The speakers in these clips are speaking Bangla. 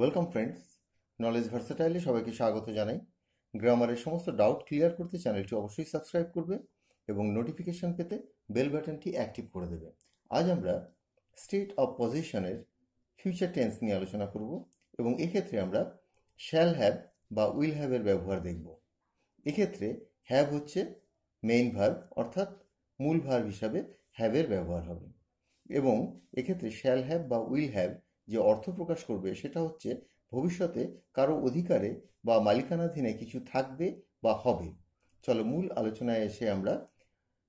ওয়েলকাম ফ্রেন্ডস, নলেজ ভার্সাটাইলে সবাইকে স্বাগত জানাই। গ্রামারের সমস্ত ডাউট ক্লিয়ার করতে চ্যানেলটি অবশ্যই সাবস্ক্রাইব করবে এবং নোটিফিকেশন পেতে বেল বাটনটি অ্যাক্টিভ করে দেবে। আজ আমরা স্টেট অফ পজিশনের ফিউচার টেন্স নিয়ে আলোচনা করব এবং এক্ষেত্রে আমরা শ্যাল হ্যাভ বা উইল হ্যাভের ব্যবহার দেখব। এক্ষেত্রে হ্যাভ হচ্ছে মেইন ভার্ব, অর্থাৎ মূল ভার্ব হিসাবে হ্যাভের ব্যবহার হবে এবং এক্ষেত্রে শ্যাল হ্যাভ বা উইল হ্যাভ যে অর্থ প্রকাশ করবে সেটা হচ্ছে ভবিষ্যতে কারো অধিকারে বা মালিকানাধীনে কিছু থাকবে বা হবে। চলো মূল আলোচনায় এসে আমরা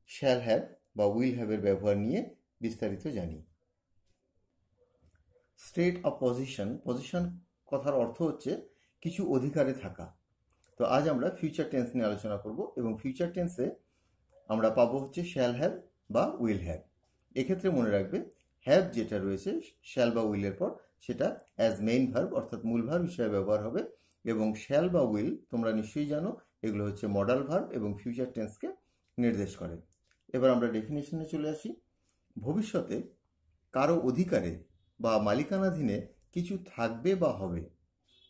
শ্যাল হ্যাভ বা উইল হ্যাভের ব্যবহার নিয়ে বিস্তারিত জানি। স্টেট অফ পজিশন কথার অর্থ হচ্ছে কিছু অধিকারে থাকা। তো আজ আমরা ফিউচার টেন্স নিয়ে আলোচনা করব এবং ফিউচার টেন্সে আমরা পাবো হচ্ছে শ্যাল হ্যাভ বা উইল হ্যাভ। এক্ষেত্রে মনে রাখবে হ্যাভ যেটা রয়েছে শ্যাল বা উইলের পর সেটা অ্যাজ মেইন ভার্ব অর্থাৎ মূল ভার্ব হিসেবে ব্যবহার হবে এবং শ্যাল বা উইল তোমরা নিশ্চয়ই জানো এগুলো হচ্ছে মডাল ভার্ব এবং ফিউচার টেন্সকে নির্দেশ করে। এবার আমরা ডেফিনেশনে চলে আসি। ভবিষ্যতে কারো অধিকারে বা মালিকানাধীনে কিছু থাকবে বা হবে,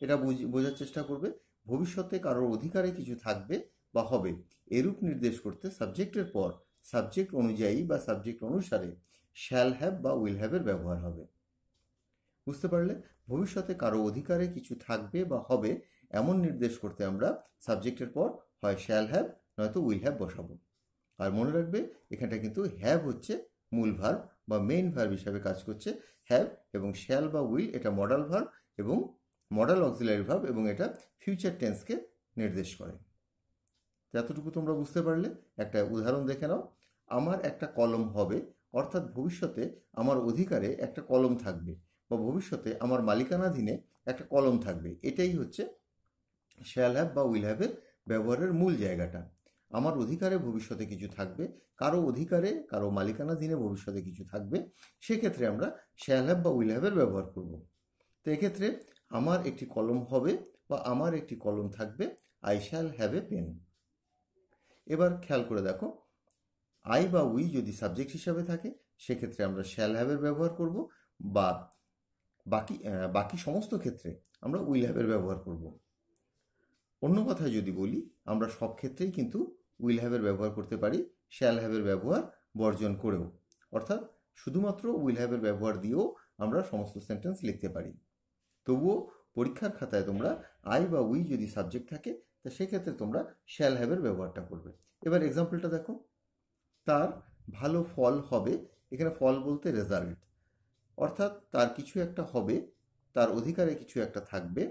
এটা বোঝার চেষ্টা করবে। ভবিষ্যতে কারোর অধিকারে কিছু থাকবে বা হবে এরূপ নির্দেশ করতে সাবজেক্টের পর সাবজেক্ট অনুযায়ী বা সাবজেক্ট অনুসারে শ্যাল হ্যাভ বা উইল হ্যাভের ব্যবহার হবে। বুঝতে পারলে? ভবিষ্যতে কারো অধিকারে কিছু থাকবে বা হবে এমন নির্দেশ করতে আমরা সাবজেক্টের পর হয় শ্যাল হ্যাভ নয়তো উইল হ্যাভ বসাবো। আর মনে রাখবে এখানটা কিন্তু হ্যাভ হচ্ছে মূল ভার্ব বা মেইন ভার্ব হিসাবে কাজ করছে হ্যাভ, এবং শ্যাল বা উইল এটা মডাল ভার্ব এবং মডাল অক্সিলারি ভার্ব এবং এটা ফিউচার টেন্সকে নির্দেশ করে। যতটুকু তোমরা বুঝতে পারলে একটা উদাহরণ দেখে নাও। আমার একটা কলম হবে, অর্থাৎ ভবিষ্যতে আমার অধিকারে একটা কলম থাকবে বা ভবিষ্যতে আমার মালিকানাধীনে একটা কলম থাকবে। এটাই হচ্ছে শ্যাল হ্যাভ বা উইল হ্যাভের ব্যবহারের মূল জায়গাটা। আমার অধিকারে ভবিষ্যতে কিছু থাকবে, কারো অধিকারে কারো মালিকানাধীনে ভবিষ্যতে কিছু থাকবে, সেক্ষেত্রে আমরা শ্যাল হ্যাভ বা উইল হ্যাভের ব্যবহার করব। তো এক্ষেত্রে আমার একটি কলম হবে বা আমার একটি কলম থাকবে, I shall have a pen. এবার খেয়াল করে দেখো, আই বা উই যদি সাবজেক্ট হিসাবে থাকে সেক্ষেত্রে আমরা শ্যাল হ্যাভের ব্যবহার করব বা বাকি সমস্ত ক্ষেত্রে আমরা উইল হ্যাভের ব্যবহার করব। অন্য কথায় যদি বলি, আমরা সব ক্ষেত্রেই কিন্তু উইল হ্যাভের ব্যবহার করতে পারি শ্যাল হ্যাভের ব্যবহার বর্জন করেও, অর্থাৎ শুধুমাত্র উইল হ্যাভের ব্যবহার দিয়েও আমরা সমস্ত সেন্টেন্স লিখতে পারি। তবুও পরীক্ষার খাতায় তোমরা আই বা উই যদি সাবজেক্ট থাকে তা সেক্ষেত্রে তোমরা শ্যাল হ্যাভের ব্যবহারটা করবে। এবার এক্সাম্পলটা দেখো, তার ভালো ফল হবে। এখানে ফল বলতে রেজাল্ট, অর্থাৎ তার কিছু একটা হবে, তার অধিকারে কিছু একটা থাকবে।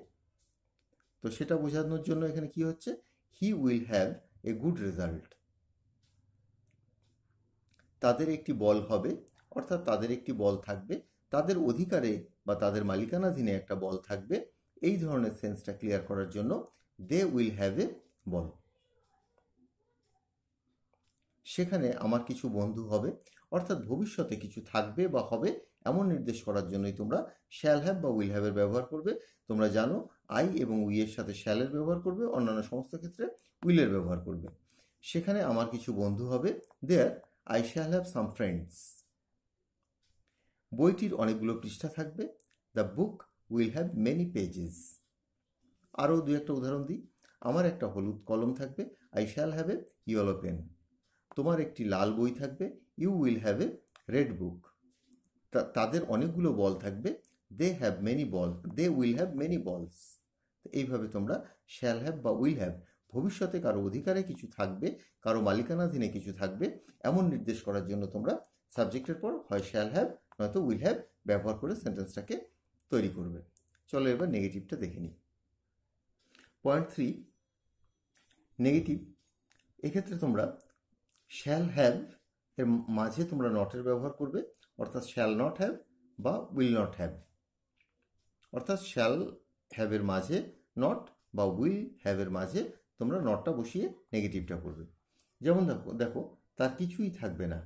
তো সেটা বোঝানোর জন্য এখানে কি হচ্ছে, হি will have a good result. তাদের একটি বল হবে, অর্থাৎ তাদের একটি বল থাকবে, তাদের অধিকারে বা তাদের মালিকানাধীনে একটা বল থাকবে। এই ধরনের সেন্সটা ক্লিয়ার করার জন্য দে উইল হ্যাভ এ বল। সেখানে আমার কিছু বন্ধু হবে, অর্থাৎ ভবিষ্যতে কিছু থাকবে বা হবে এমন নির্দেশ করার জন্যই তোমরা শ্যাল হ্যাভ বা উইল হ্যাভের ব্যবহার করবে। তোমরা জানো আই এবং উই এর সাথে শ্যালের ব্যবহার করবে, অন্যান্য সমস্ত ক্ষেত্রে উইলের ব্যবহার করবে। সেখানে আমার কিছু বন্ধু হবে, there I shall have some friends. বইটির অনেকগুলো পৃষ্ঠা থাকবে, the book will have many pages. আরও দু একটা উদাহরণ দিই, আমার একটা হলুদ কলম থাকবে, I shall have a yellow pen. তোমার একটি লাল বই থাকবে, you will have a red book. তাদের অনেকগুলো বল থাকবে, দে উইল হ্যাভ মেনি বলস। এইভাবে তোমরা শ্যাল হ্যাভ বা উইল হ্যাভ ভবিষ্যতে কারো অধিকারে কিছু থাকবে, কারো মালিকানাধীনে কিছু থাকবে এমন নির্দেশ করার জন্য তোমরা সাবজেক্টের পর হয় শ্যাল হ্যাভ নয়তো উইল হ্যাভ ব্যবহার করে সেন্টেন্সটাকে তৈরি করবে। চলো এবার নেগেটিভটা দেখে নিই। Point 3, negative. এক্ষেত্রে তোমরা শ্যাল হ্যাভ এর মাঝে তোমরা নটের ব্যবহার করবে, অর্থাৎ শ্যাল নট হ্যাভ বা উইল নট হ্যাভ। অর্থাৎ শ্যাল হ্যাভের মাঝে নট বা উইল হ্যাভের মাঝে তোমরা নটটা বসিয়ে নেগেটিভটা করবে। যেমন দেখো তার কিছুই থাকবে না,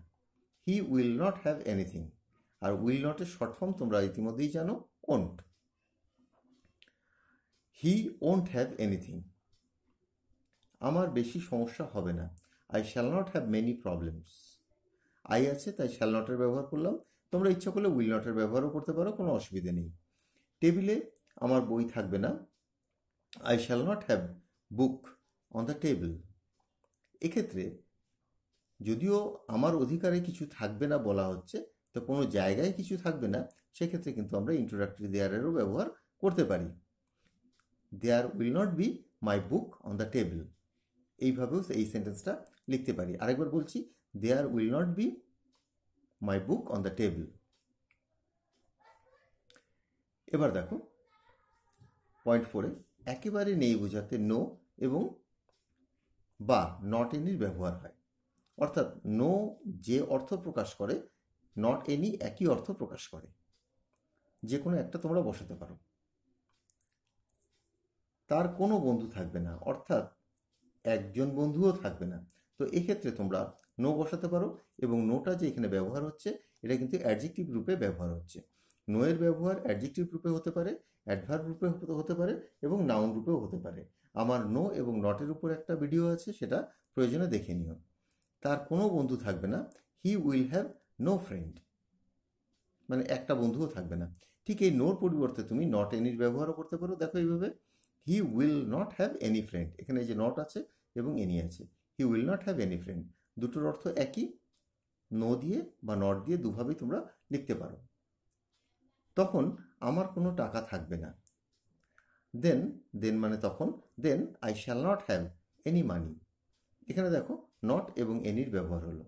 he will not have anything. আর উইল নটের শর্ট ফর্ম তোমরা ইতিমধ্যেই জানো, won't. He won't have anything. আমার বেশি সমস্যা হবে না, I shall not have many problems. I আছে তাই শ্যাল নটের ব্যবহার করলাম, তোমরা ইচ্ছা করলে উইল নটের ব্যবহারও করতে পারো, কোনো অসুবিধে নেই। টেবিলে আমার বই থাকবে না, I shall not have book on the table. এক্ষেত্রে যদিও আমার অধিকারে কিছু থাকবে না বলা হচ্ছে, তো কোনো জায়গায় কিছু থাকবে না, সেক্ষেত্রে কিন্তু আমরা ইন্ট্রোডাক্টরি দেয়ারেরও ব্যবহার করতে পারি। There will not be my book on the table, এইভাবেও এই সেন্টেন্সটা লিখতে পারি। আরেকবার বলছি, there will not be my book on the table. এবার দেখো পয়েন্ট 4-এ একেবারে নেই বোঝাতে নো এবং বা নট এনির ব্যবহার হয়। অর্থাৎ নো যে অর্থ প্রকাশ করে, নট এনি একই অর্থ প্রকাশ করে। যে কোনো একটা তোমরা বসাতে পারো। তার কোনো বন্ধু থাকবে না, অর্থাৎ একজন বন্ধুও থাকবে না। তো এক্ষেত্রে তোমরা নো বসাতে পারো, এবং নোটা যে এখানে ব্যবহার হচ্ছে এটা কিন্তু অ্যাডজেক্টিভ রূপে ব্যবহার হচ্ছে। নো এর ব্যবহার অ্যাডজেক্টিভ রূপে হতে পারে, অ্যাডভার্ব রূপে হতে পারে, এবং নাউন রূপেও হতে পারে। আমার নো এবং নটের উপর একটা ভিডিও আছে, সেটা প্রয়োজনে দেখে নিও। তার কোনো বন্ধু থাকবে না, he will have no friend, মানে একটা বন্ধুও থাকবে না। ঠিক এই নোর পরিবর্তে তুমি নট এনির ব্যবহারও করতে পারো। দেখো এইভাবে, হি will not have any friend, এখানে যে নট আছে এবং এনি আছে, হি will not have any friend, দুটোর অর্থ একই। নো দিয়ে বা নট দিয়ে দুভাবেই তোমরা লিখতে পারো। তখন আমার কোনো টাকা থাকবে না, দেন, দেন মানে তখন, then I shall not have any money. এখানে দেখো নট এবং এনির ব্যবহার হলো।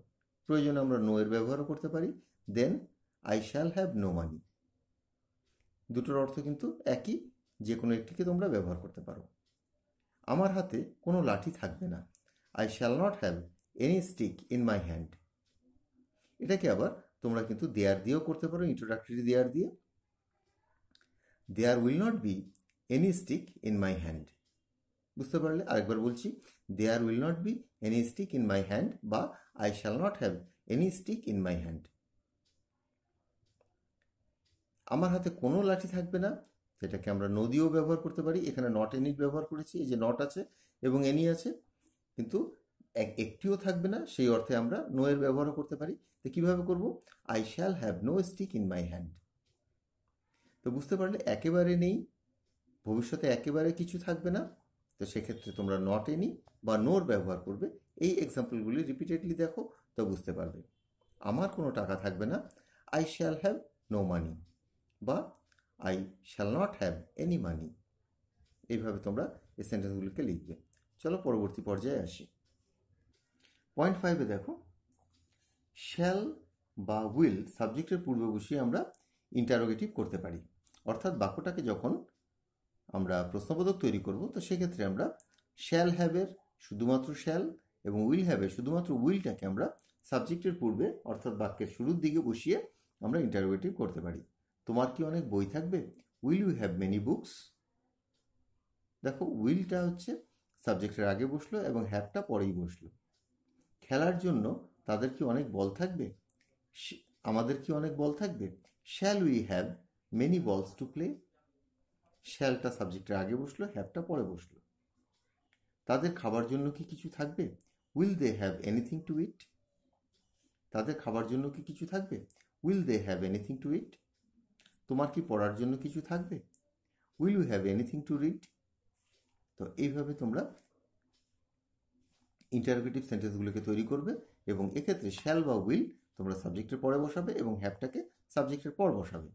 প্রয়োজনে আমরা নো এর ব্যবহারও করতে পারি, then I shall have no money. দুটোর অর্থ কিন্তু একই, যে কোনো একটিকে তোমরা ব্যবহার করতে পারো। আমার হাতে কোনো লাঠি থাকবে না, I shall not have any stick in my hand. এটাকে আবার তোমরা কিন্তু দেয়ার দিয়েও করতে পারো, ইন্ট্রোডাক্টরি দেয়ার দিয়ে। There will not be any stick in my hand. বুঝতে পারলে? আরেকবার বলছি, there will not be any stick in my hand, বা I shall not have any stick in my hand. আমার হাতে কোনো লাঠি থাকবে না, সেটাকে আমরা নো দিয়েও ব্যবহার করতে পারি। এখানে নট এনি ব্যবহার করেছি, এই যে নট আছে এবং এনি আছে, কিন্তু একটিও থাকবে না, সেই অর্থে আমরা নো এর ব্যবহারও করতে পারি। তো কীভাবে করব? I shall have no stick in my hand. তো বুঝতে পারলে, একেবারে নেই, ভবিষ্যতে একেবারে কিছু থাকবে না, তো সেক্ষেত্রে তোমরা নট এনি বা নোর ব্যবহার করবে। এই এক্সাম্পলগুলি রিপিটেডলি দেখো, তো বুঝতে পারবে। আমার কোনো টাকা থাকবে না, I shall have no money, বা I shall not have any money. এইভাবে তোমরা এই সেন্টেন্সগুলিকে লিখবে। চলো পরবর্তী পর্যায়ে আসি। পয়েন্ট 5-এ দেখো, শ্যাল বা উইল সাবজেক্টের পূর্বে বসিয়ে আমরা ইন্টারোগেটিভ করতে পারি। অর্থাৎ বাক্যটাকে যখন আমরা প্রশ্নবোধক তৈরি করব, তো সেক্ষেত্রে আমরা শ্যাল হ্যাভের শুধুমাত্র শ্যাল এবং উইল হ্যাভের শুধুমাত্র উইলটাকে আমরা সাবজেক্টের পূর্বে, অর্থাৎ বাক্যের শুরুর দিকে বসিয়ে আমরা ইন্টারোগেটিভ করতে পারি। তোমার কি অনেক বই থাকবে? Will you have many books? দেখো, উইলটা হচ্ছে সাবজেক্টের আগে বসলো এবং হ্যাভটা পরেই বসলো। খেলার জন্য তাদের কি অনেক বল থাকবে? আমাদের কি অনেক বল থাকবে? শ্যাল উই হ্যাভ মেনি বলস টু প্লে? শ্যালটা সাবজেক্টের আগে বসলো, হ্যাভটা পরে বসলো। তাদের খাবার জন্য কি কিছু থাকবে? Will they have anything to eat? তাদের খাবার জন্য কি কিছু থাকবে? Will they have anything to eat? তোমার কি পড়ার জন্য কিছু থাকবে? Will you have anything to read? তো এইভাবে তোমরা ইন্টারোগেটিভ সেন্টেন্সগুলোকে তৈরি করবে, এবং এক্ষেত্রে শ্যাল বা উইল তোমরা সাবজেক্টের পরে বসাবে এবং হ্যাভটাকে সাবজেক্টের পর বসাবে।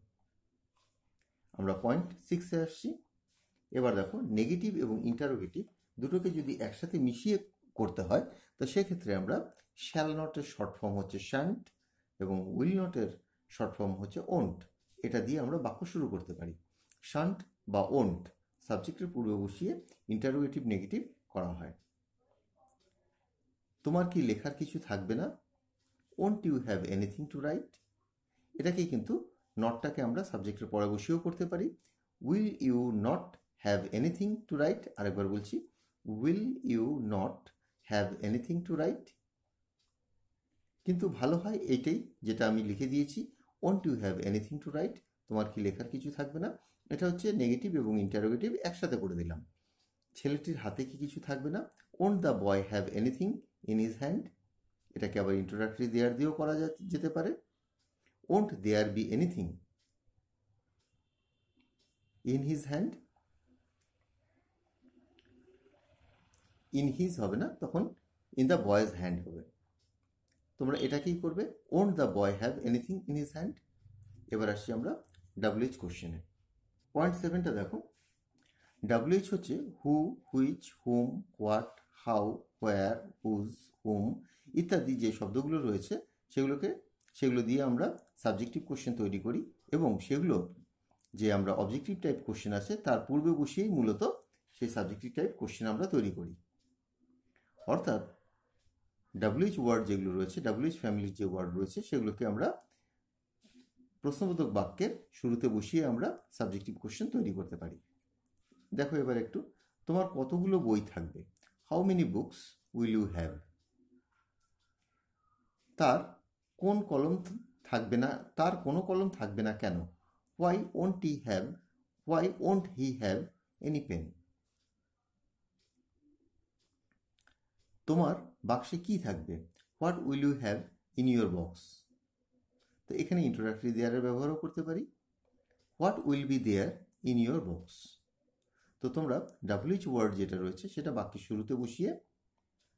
আমরা পয়েন্ট 6-এ আসছি। এবার দেখো, নেগেটিভ এবং ইন্টারোগেটিভ দুটোকে যদি একসাথে মিশিয়ে করতে হয়, তো সেক্ষেত্রে আমরা শ্যাল নটের শর্ট ফর্ম হচ্ছে শ্যান্ট এবং উইল নটের শর্ট ফর্ম হচ্ছে ওন্ট, এটা দিয়ে আমরা বাক্য শুরু করতে পারি। শান্ট বা ওন্ট সাবজেক্টের পূর্বে বসিয়ে ইন্টারোগেটিভ নেগেটিভ করা হয়। তোমার কি লেখার কিছু থাকবে না? Won't you have anything to write? এটাকে কিন্তু নটটাকে আমরা সাবজেক্টের পরে বসিয়েও করতে পারি। Will you not have anything to write? আরেকবার বলছি, will you not have anything to write? কিন্তু ভালো হয় এইটাই, যেটা আমি লিখে দিয়েছি, won't you have anything to write? তোমার কি লেখার কিছু থাকবে না? এটা হচ্ছে নেগেটিভ এবং ইন্টারোগেটিভ একসাথে করে দিলাম। ছেলেটির হাতে কি কিছু থাকবে না? Won't the boy have anything in his hand? এটাকে আবার ইন্ট্রোডাক্টরি দেয়ার দিয়েও করা যেতে পারে। Won't there be anything? In his hand, in his হবে না, তখন ইন দ্য বয়েজ হ্যান্ড হবে। তোমরা এটাকেই করবে, won't the boy have anything in his hand. এবার আসছি আমরা WH কোশ্চেনে। পয়েন্ট 7টা দেখো। WH হচ্ছে who, which, whom, what, how, where, whose, whom ইত্যাদি যে শব্দগুলো রয়েছে সেগুলো দিয়ে আমরা সাবজেক্টিভ কোশ্চেন তৈরি করি, এবং সেগুলো যে আমরা অবজেক্টিভ টাইপ কোশ্চেন আছে তার পূর্বে বসিয়েই মূলত সেই সাবজেক্টিভ টাইপ কোশ্চেন আমরা তৈরি করি। অর্থাৎ WH ওয়ার্ড যেগুলো রয়েছে, WH ফ্যামিলির যে ওয়ার্ড রয়েছে সেগুলোকে আমরা প্রশ্নবোধক বাক্যের শুরুতে বসিয়ে আমরা সাবজেক্টিভ কোশ্চেন তৈরি করতে পারি। দেখো এবার একটু, তোমার কতগুলো বই থাকবে? How many books will you have? তার কোন কলম থাকবে না, তার কোনো কলম থাকবে না কেন? Why won't he have, why won't he have any pen? তোমার বাক্সে কি থাকবে? What will you have in your box? তো এখানে ইন্ট্রোডাক্টরি দেয়ারের ব্যবহারও করতে পারি। What will be there in your box? তো তোমরা WH ওয়ার্ড যেটা রয়েছে সেটা বাক্যের শুরুতে বসিয়ে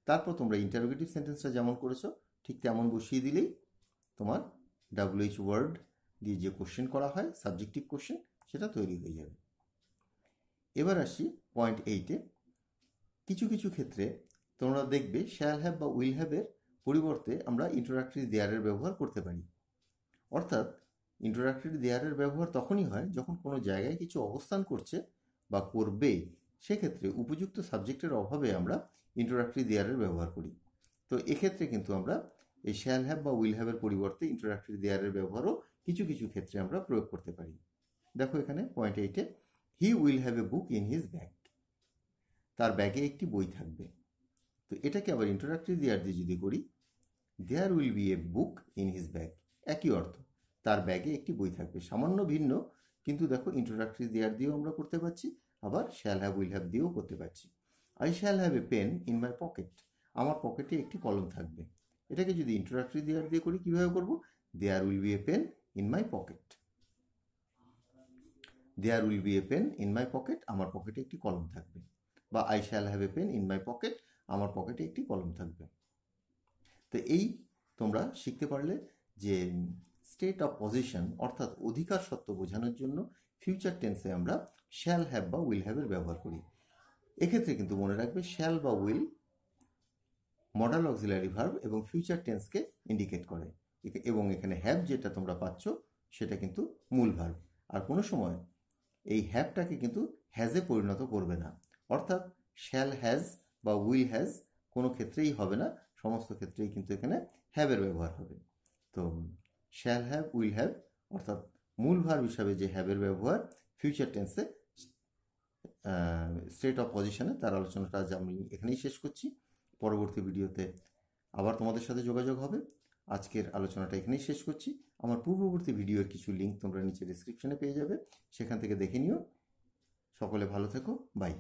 তারপর তোমরা ইন্টারোগেটিভ সেন্টেন্সটা যেমন করেছো ঠিক তেমন বসিয়ে দিলেই তোমার WH ওয়ার্ড দিয়ে যে কোশ্চেন করা হয় সাবজেক্টিভ কোশ্চেন সেটা তৈরি হয়ে যাবে। এবার আসি পয়েন্ট 8-এ। কিছু কিছু ক্ষেত্রে তোমরা দেখবে শ্যাল হ্যাভ বা উইল হ্যাভের পরিবর্তে আমরা ইন্ট্রোডাক্টরি দেয়ারের ব্যবহার করতে পারি। অর্থাৎ ইন্ট্রোডাক্টরি দেয়ারের ব্যবহার তখনই হয় যখন কোনো জায়গায় কিছু অবস্থান করছে বা করবে, সেক্ষেত্রে উপযুক্ত সাবজেক্টের অভাবে আমরা ইন্ট্রোডাক্টরি দেয়ারের ব্যবহার করি। তো এক্ষেত্রে কিন্তু আমরা এই শ্যাল হ্যাভ বা উইল হ্যাভের পরিবর্তে ইন্ট্রোডাক্টরি দেয়ারের ব্যবহারও কিছু কিছু ক্ষেত্রে আমরা প্রয়োগ করতে পারি। দেখো এখানে পয়েন্ট 8-এ, he will have a book in his bag. তার ব্যাগে একটি বই থাকবে। তো এটাকে আবার ইন্ট্রোডাক্টরি দেয়ার দিয়ে যদি করি, there will be a book in his bag, একই অর্থ, তার ব্যাগে একটি বই থাকবে। সামান্য ভিন্ন, কিন্তু দেখো ইন্ট্রোডাক্টরি দেয়ার দিয়েও আমরা করতে পারছি, আবার শ্যাল হ্যাভ উইল হ্যাভ দিয়েও করতে পারছি। I shall have a pen in my pocket, আমার পকেটে একটি কলম থাকবে। এটাকে যদি ইন্ট্রোডাক্টরি দেয়ার দিয়ে করি কীভাবে করব? There will be a pen in my pocket, there will be a pen in my pocket, আমার পকেটে একটি কলম থাকবে। বা I shall have a pen in my pocket, আমার পকেটে একটি কলম থাকবে। তো এই তোমরা শিখতে পারলে যে স্টেট অফ পজিশন অর্থাৎ অধিকার সত্ত্ব বোঝানোর জন্য ফিউচার টেন্সে আমরা শ্যাল হ্যাভ বা উইল হ্যাভের ব্যবহার করি। এক্ষেত্রে কিন্তু মনে রাখবে শ্যাল বা উইল মডাল অক্সিলারি ভার্ব এবং ফিউচার টেন্সকে ইন্ডিকেট করে, এবং এখানে হ্যাভ যেটা তোমরা পাচ্ছ সেটা কিন্তু মূল ভার্ব। আর কোনো সময় এই হ্যাভটাকে কিন্তু হ্যাজে পরিণত করবে না, অর্থাৎ শ্যাল হ্যাজ বা উইল হ্যাজ কোনো ক্ষেত্রেই হবে না, সমস্ত ক্ষেত্রেই কিন্তু এখানে হ্যাভের ব্যবহার হবে। তো শ্যাল হ্যাভ, উইল হ্যাভ অর্থাৎ মূল ভার্ব হিসাবে যে হ্যাভের ব্যবহার ফিউচার টেন্সে স্টেট অফ পজিশনে, তার আলোচনাটা আজ আমি এখানেই শেষ করছি। পরবর্তী ভিডিওতে আবার তোমাদের সাথে যোগাযোগ হবে। আজকের আলোচনাটা এখানেই শেষ করছি। আমার পূর্ববর্তী ভিডিওর কিছু লিঙ্ক তোমরা নিচে ডেসক্রিপশনে পেয়ে যাবে, সেখান থেকে দেখে নিও। সকলে ভালো থেকো, বাই।